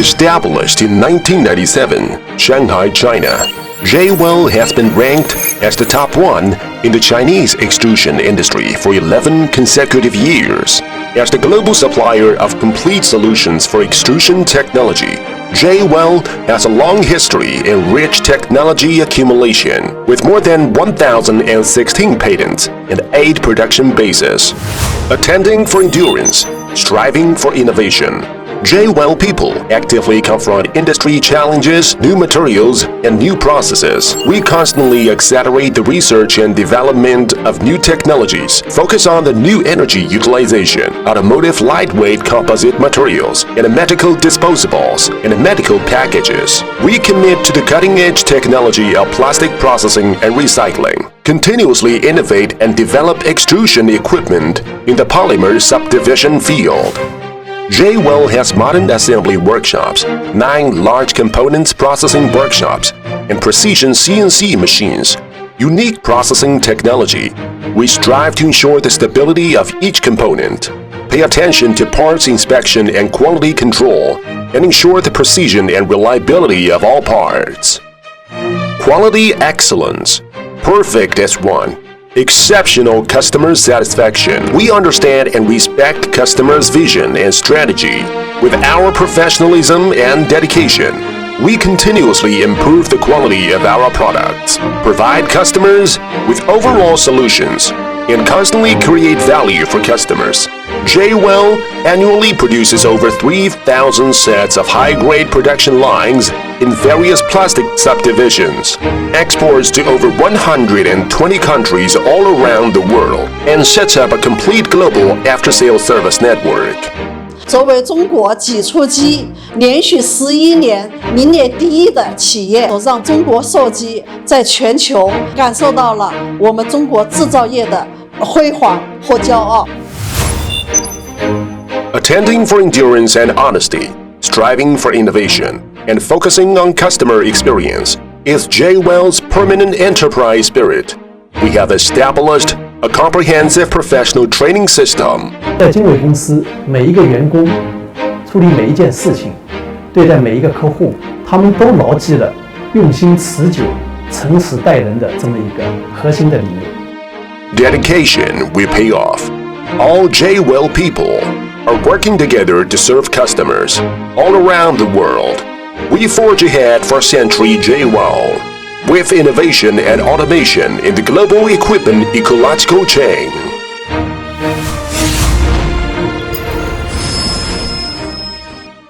Established in 1997, Shanghai, China, JWELL has been ranked as the top one in the Chinese extrusion industry for 11 consecutive years. As the global supplier of complete solutions for extrusion technology, JWELL has a long history in rich technology accumulation, with more than 1,016 patents and 8 production bases. Attending for endurance, striving for innovation, JWELL people actively confront industry challenges, new materials, and new processes. We constantly accelerate the research and development of new technologies, focus on the new energy utilization, automotive lightweight composite materials, and medical disposables, and medical packages. We commit to the cutting-edge technology of plastic processing and recycling, continuously innovate and develop extrusion equipment in the polymer subdivision field. JWELL has modern assembly workshops, 9 large components processing workshops, and precision CNC machines, unique processing technology. We strive to ensure the stability of each component, pay attention to parts inspection and quality control, and ensure the precision and reliability of all parts. Quality excellence, perfect as one. Exceptional customer satisfaction. We understand and respect customers' vision and strategy. With our professionalism and dedication, we continuously improve the quality of our products, provide customers with overall solutions, and constantly create value for customers. JWELL annually produces over 3,000 sets of high-grade production lines in various plastic subdivisions, exports to over 120 countries all around the world, and sets up a complete global after-sales service network. 作为中国挤出机连续11年名列第1的企业，让中国受机在全球感受到了我们中国制造业的辉煌或骄傲。 Attending for endurance and honesty, striving for innovation, and focusing on customer experience is JWELL's permanent enterprise spirit. We have established a comprehensive professional training system. 在经纬公司，每一个员工处理每一件事情，对待每一个客户，他们都牢记了用心持久、诚实待人的这么一个核心的理念。 Dedication will pay off. All JWELL people are working together to serve customers all around the world. We forge ahead for Century JWELL with innovation and automation in the global equipment ecological chain.